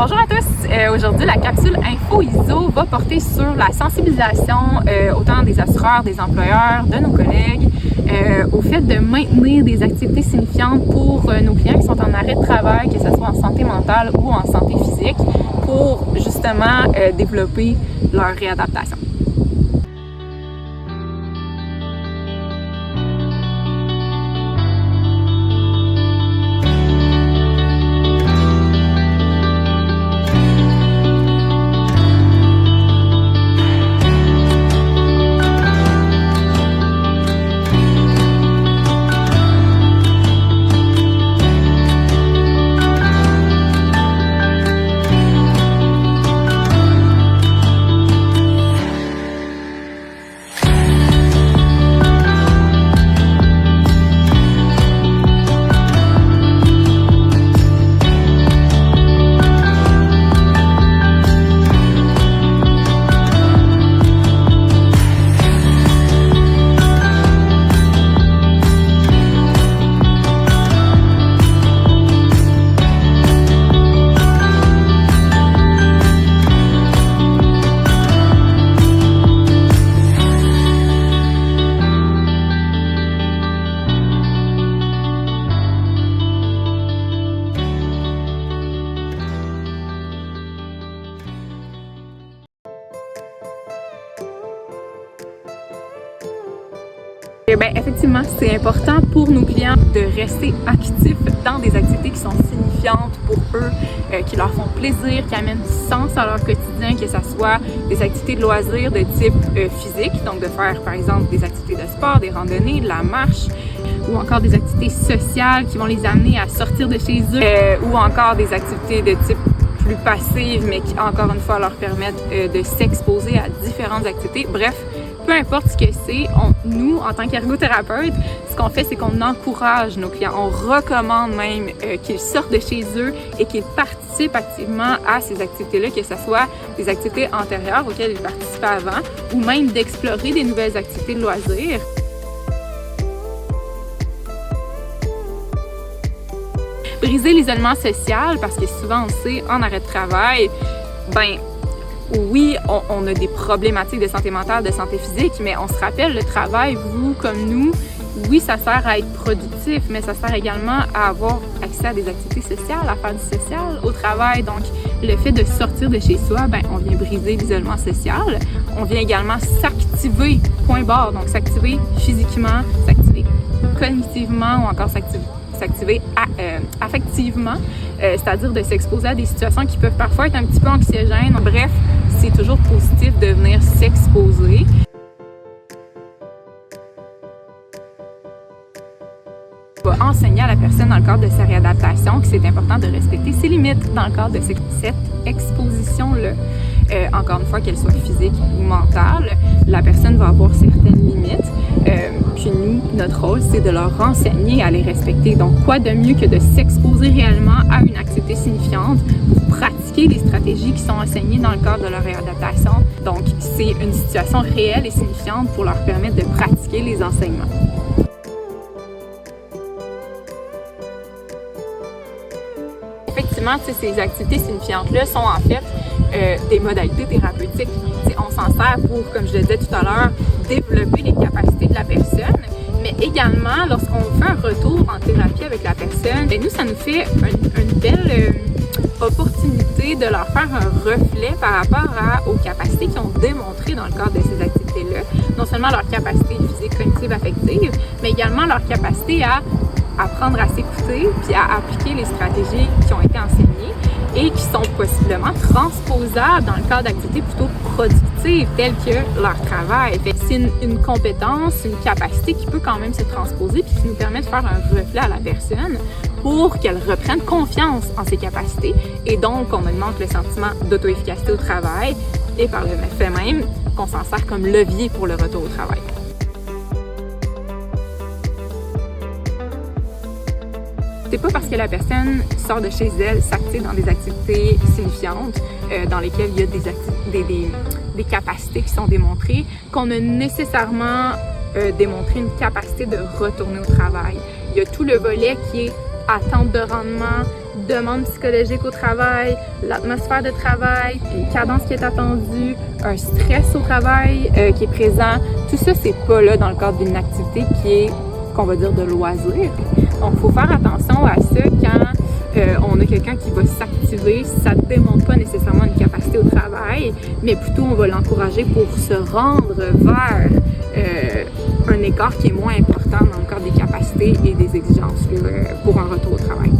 Bonjour à tous! Aujourd'hui, la capsule Info ISO va porter sur la sensibilisation autant des assureurs, des employeurs, de nos collègues, au fait de maintenir des activités signifiantes pour nos clients qui sont en arrêt de travail, que ce soit en santé mentale ou en santé physique, pour justement développer leur réadaptation. Bien, effectivement, c'est important pour nos clients de rester actifs dans des activités qui sont signifiantes pour eux, qui leur font plaisir, qui amènent du sens à leur quotidien, que ce soit des activités de loisirs de type physique, donc de faire par exemple des activités de sport, des randonnées, de la marche, ou encore des activités sociales qui vont les amener à sortir de chez eux, ou encore des activités de type plus passives, mais qui encore une fois leur permettent de s'exposer à différentes activités. Bref, peu importe ce que c'est, nous, en tant qu'ergothérapeute, ce qu'on fait, c'est qu'on encourage nos clients. On recommande même qu'ils sortent de chez eux et qu'ils participent activement à ces activités-là, que ce soit des activités antérieures auxquelles ils participaient avant, ou même d'explorer des nouvelles activités de loisirs. Briser l'isolement social, parce que souvent, on sait, en arrêt de travail, oui, on a des problématiques de santé mentale, de santé physique, mais on se rappelle, le travail, vous comme nous, oui, ça sert à être productif, mais ça sert également à avoir accès à des activités sociales, à faire du social au travail. Donc, le fait de sortir de chez soi, on vient briser l'isolement social. On vient également s'activer, point barre. Donc, s'activer physiquement, s'activer cognitivement ou encore s'activer affectivement, c'est-à-dire de s'exposer à des situations qui peuvent parfois être un petit peu anxiogènes. Bref, c'est toujours positif de venir s'exposer. On va enseigner à la personne dans le cadre de sa réadaptation que c'est important de respecter ses limites dans le cadre de cette exposition-là. Encore une fois, qu'elle soit physique ou mentale, la personne va avoir certaines limites. Puis nous, notre rôle, c'est de leur renseigner à les respecter. Donc, quoi de mieux que de s'exposer réellement à une activité signifiante pour pratiquer les stratégies qui sont enseignées dans le cadre de leur réadaptation. Donc, c'est une situation réelle et signifiante pour leur permettre de pratiquer les enseignements. Effectivement, ces activités signifiantes-là sont en fait des modalités thérapeutiques. On s'en sert pour, comme je le disais tout à l'heure, développer les capacités de la personne, mais également, lorsqu'on fait un retour en thérapie avec la personne, nous, ça nous fait une belle opportunité de leur faire un reflet par rapport aux capacités qu'ils ont démontrées dans le cadre de ces activités-là. Non seulement leur capacité physique, cognitive, affective, mais également leur capacité à apprendre à s'écouter puis à appliquer les stratégies qui ont été enseignées et qui sont possiblement transposables dans le cadre d'activités plutôt productives telles que leur travail. C'est une compétence, une capacité qui peut quand même se transposer puis qui nous permet de faire un reflet à la personne pour qu'elle reprenne confiance en ses capacités et donc qu'on augmente le sentiment d'auto-efficacité au travail et par le fait même qu'on s'en sert comme levier pour le retour au travail. C'est pas parce que la personne sort de chez elle, s'active dans des activités signifiantes, dans lesquelles il y a des capacités qui sont démontrées, qu'on a nécessairement démontré une capacité de retourner au travail. Il y a tout le volet qui est attente de rendement, demande psychologique au travail, l'atmosphère de travail, une cadence qui est attendue, un stress au travail qui est présent. Tout ça, c'est pas là dans le cadre d'une activité qui est, qu'on va dire, de loisir. Donc, il faut faire attention à ça quand on a quelqu'un qui va s'activer. Ça ne démontre pas nécessairement une capacité au travail, mais plutôt on va l'encourager pour se rendre vers un écart qui est moins important dans le cadre des capacités et des exigences pour un retour au travail.